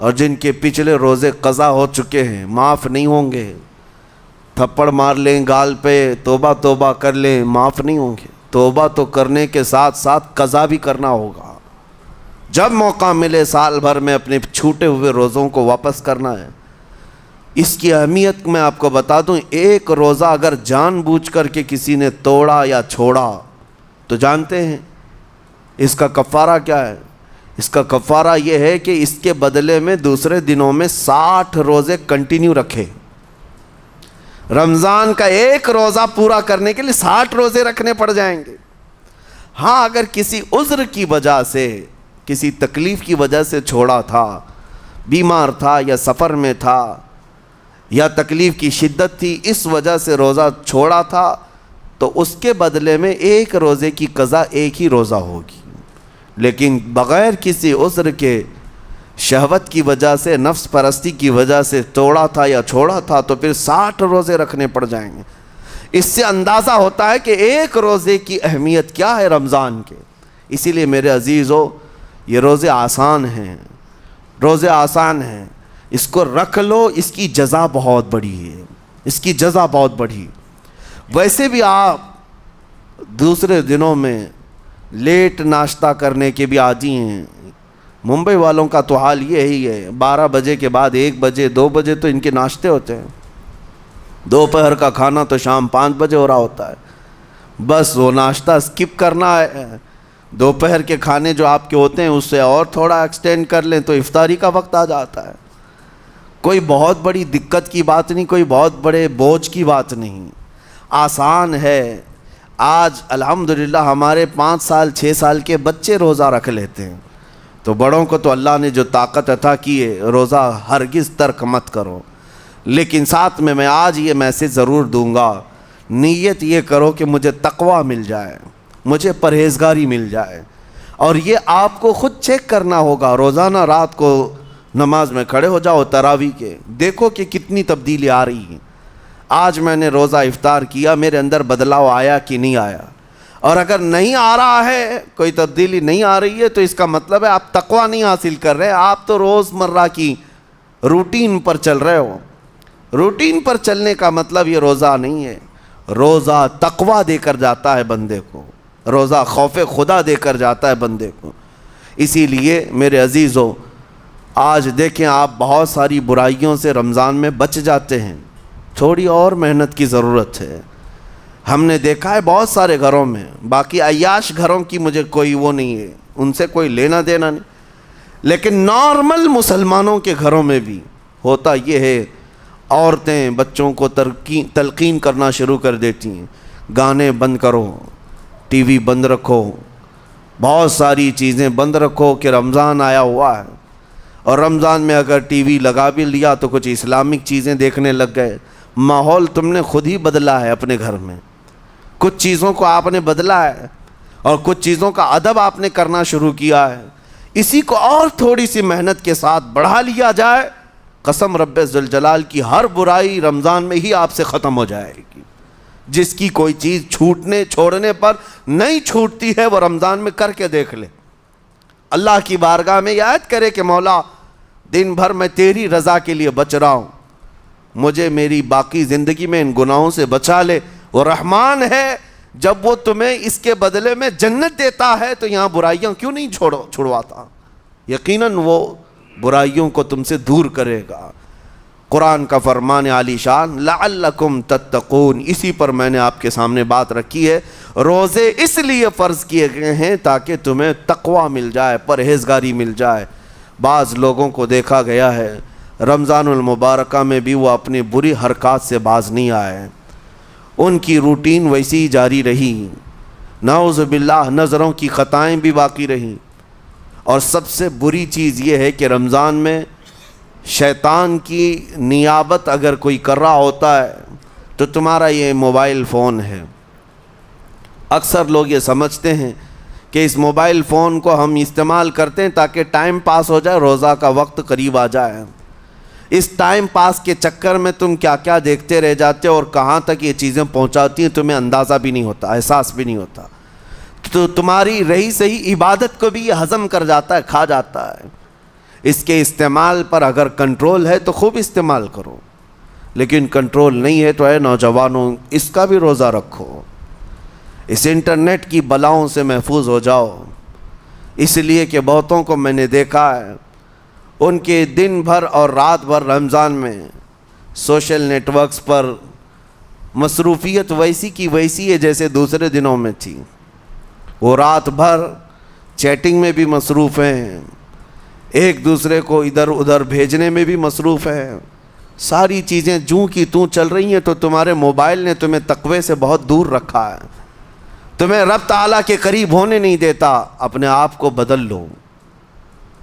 اور جن کے پچھلے روزے قضا ہو چکے ہیں معاف نہیں ہوں گے. تھپڑ مار لیں گال پہ، توبہ توبہ کر لیں، معاف نہیں ہوں گے. توبہ تو کرنے کے ساتھ ساتھ قضا بھی کرنا ہوگا. جب موقع ملے سال بھر میں اپنے چھوٹے ہوئے روزوں کو واپس کرنا ہے. اس کی اہمیت میں آپ کو بتا دوں، ایک روزہ اگر جان بوجھ کر کے کسی نے توڑا یا چھوڑا تو جانتے ہیں اس کا کفارہ کیا ہے؟ اس کا کفارہ یہ ہے کہ اس کے بدلے میں دوسرے دنوں میں 60 روزے کنٹینیو رکھے. رمضان کا ایک روزہ پورا کرنے کے لیے 60 روزے رکھنے پڑ جائیں گے. ہاں اگر کسی عذر کی وجہ سے، کسی تکلیف کی وجہ سے چھوڑا تھا، بیمار تھا یا سفر میں تھا یا تکلیف کی شدت تھی، اس وجہ سے روزہ چھوڑا تھا، تو اس کے بدلے میں ایک روزے کی قضا ایک ہی روزہ ہوگی. لیکن بغیر کسی عذر کے، شہوت کی وجہ سے، نفس پرستی کی وجہ سے توڑا تھا یا چھوڑا تھا تو پھر 60 روزے رکھنے پڑ جائیں گے. اس سے اندازہ ہوتا ہے کہ ایک روزے کی اہمیت کیا ہے رمضان کے. اسی لیے میرے عزیزو، یہ روزے آسان ہیں، روزے آسان ہیں، اس کو رکھ لو. اس کی جزا بہت بڑی ہے، اس کی جزا بہت بڑی. ویسے بھی آپ دوسرے دنوں میں لیٹ ناشتہ کرنے کے بھی عادی ہیں. ممبئی والوں کا تو حال یہی ہے، 12 بجے کے بعد 1 بجے 2 بجے تو ان کے ناشتے ہوتے ہیں. دوپہر کا کھانا تو شام 5 بجے ہو رہا ہوتا ہے. بس وہ ناشتہ سکپ کرنا ہے. دوپہر کے کھانے جو آپ کے ہوتے ہیں اس سے اور تھوڑا ایکسٹینڈ کر لیں تو افطاری کا وقت آ جاتا ہے. کوئی بہت بڑی دقت کی بات نہیں، کوئی بہت بڑے بوجھ کی بات نہیں، آسان ہے. آج الحمدللہ ہمارے 5 سال 6 سال کے بچے روزہ رکھ لیتے ہیں. تو بڑوں کو تو اللہ نے جو طاقت عطا کی ہے، روزہ ہرگز ترک مت کرو. لیکن ساتھ میں آج یہ میسیج ضرور دوں گا، نیت یہ کرو کہ مجھے تقویٰ مل جائے، مجھے پرہیزگاری مل جائے. اور یہ آپ کو خود چیک کرنا ہوگا. روزانہ رات کو نماز میں کھڑے ہو جاؤ تراویح کے، دیکھو کہ کتنی تبدیلی آ رہی ہے. آج میں نے روزہ افطار کیا، میرے اندر بدلاؤ آیا کہ نہیں آیا؟ اور اگر نہیں آ رہا ہے، کوئی تبدیلی نہیں آ رہی ہے، تو اس کا مطلب ہے آپ تقویٰ نہیں حاصل کر رہے. آپ تو روز مرہ کی روٹین پر چل رہے ہو. روٹین پر چلنے کا مطلب یہ روزہ نہیں ہے. روزہ تقویٰ دے کر جاتا ہے بندے کو، روزہ خوف خدا دے کر جاتا ہے بندے کو. اسی لیے میرے عزیزو، آج دیکھیں آپ بہت ساری برائیوں سے رمضان میں بچ جاتے ہیں. تھوڑی اور محنت کی ضرورت ہے. ہم نے دیکھا ہے بہت سارے گھروں میں، باقی عیاش گھروں کی مجھے کوئی وہ نہیں ہے، ان سے کوئی لینا دینا نہیں، لیکن نارمل مسلمانوں کے گھروں میں بھی ہوتا یہ ہے، عورتیں بچوں کو تلقین کرنا شروع کر دیتی ہیں، گانے بند کرو، ٹی وی بند رکھو، بہت ساری چیزیں بند رکھو کہ رمضان آیا ہوا ہے. اور رمضان میں اگر ٹی وی لگا بھی لیا تو کچھ اسلامک چیزیں دیکھنے لگ گئے. ماحول تم نے خود ہی بدلا ہے اپنے گھر میں. کچھ چیزوں کو آپ نے بدلا ہے اور کچھ چیزوں کا ادب آپ نے کرنا شروع کیا ہے. اسی کو اور تھوڑی سی محنت کے ساتھ بڑھا لیا جائے، قسم رب ذوالجلال کی ہر برائی رمضان میں ہی آپ سے ختم ہو جائے گی. جس کی کوئی چیز چھوڑنے پر نہیں چھوٹتی ہے وہ رمضان میں کر کے دیکھ لے. اللہ کی بارگاہ میں یاد کرے کہ مولا دن بھر میں تیری رضا کے لیے بچ رہا ہوں، مجھے میری باقی زندگی میں ان گناہوں سے بچا لے. وہ رحمان ہے، جب وہ تمہیں اس کے بدلے میں جنت دیتا ہے تو یہاں برائیاں کیوں نہیں چھڑواتا؟ یقیناً وہ برائیوں کو تم سے دور کرے گا. قرآن کا فرمان عالی شان لعلکم تتقون، اسی پر میں نے آپ کے سامنے بات رکھی ہے. روزے اس لیے فرض کیے گئے ہیں تاکہ تمہیں تقویٰ مل جائے، پرہیزگاری مل جائے. بعض لوگوں کو دیکھا گیا ہے رمضان المبارکہ میں بھی وہ اپنی بری حرکات سے باز نہیں آئے، ان کی روٹین ویسی ہی جاری رہی. نعوذ باللہ نظروں کی خطائیں بھی باقی رہیں. اور سب سے بری چیز یہ ہے کہ رمضان میں شیطان کی نیابت اگر کوئی کر رہا ہوتا ہے تو تمہارا یہ موبائل فون ہے. اکثر لوگ یہ سمجھتے ہیں کہ اس موبائل فون کو ہم استعمال کرتے ہیں تاکہ ٹائم پاس ہو جائے، روزہ کا وقت قریب آ جائے. اس ٹائم پاس کے چکر میں تم کیا کیا دیکھتے رہ جاتے ہو اور کہاں تک یہ چیزیں پہنچاتی ہیں تمہیں اندازہ بھی نہیں ہوتا، احساس بھی نہیں ہوتا. تو تمہاری رہی صحیح عبادت کو بھی یہ ہضم کر جاتا ہے، کھا جاتا ہے. اس کے استعمال پر اگر کنٹرول ہے تو خوب استعمال کرو، لیکن کنٹرول نہیں ہے تو اے نوجوانوں اس کا بھی روزہ رکھو، اس انٹرنیٹ کی بلاؤں سے محفوظ ہو جاؤ۔ اس لیے کہ بہتوں کو میں نے دیکھا ہے، ان کے دن بھر اور رات بھر رمضان میں سوشل نیٹ ورکس پر مصروفیت ویسی کی ویسی ہے جیسے دوسرے دنوں میں تھی۔ وہ رات بھر چیٹنگ میں بھی مصروف ہیں، ایک دوسرے کو ادھر ادھر بھیجنے میں بھی مصروف ہیں، ساری چیزیں جوں کی توں چل رہی ہیں۔ تو تمہارے موبائل نے تمہیں تقوی سے بہت دور رکھا ہے، تمہیں رب تعالیٰ کے قریب ہونے نہیں دیتا۔ اپنے آپ کو بدل لو۔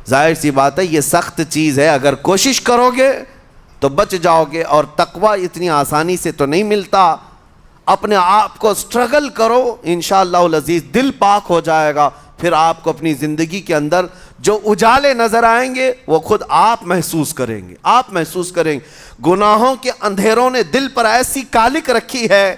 ظاہر سی بات ہے یہ سخت چیز ہے، اگر کوشش کرو گے تو بچ جاؤ گے، اور تقوی اتنی آسانی سے تو نہیں ملتا۔ اپنے آپ کو سٹرگل کرو، انشاءاللہ العزیز دل پاک ہو جائے گا، پھر آپ کو اپنی زندگی کے اندر جو اجالے نظر آئیں گے وہ خود آپ محسوس کریں گے، آپ محسوس کریں گے۔ گناہوں کے اندھیروں نے دل پر ایسی کالک رکھی ہے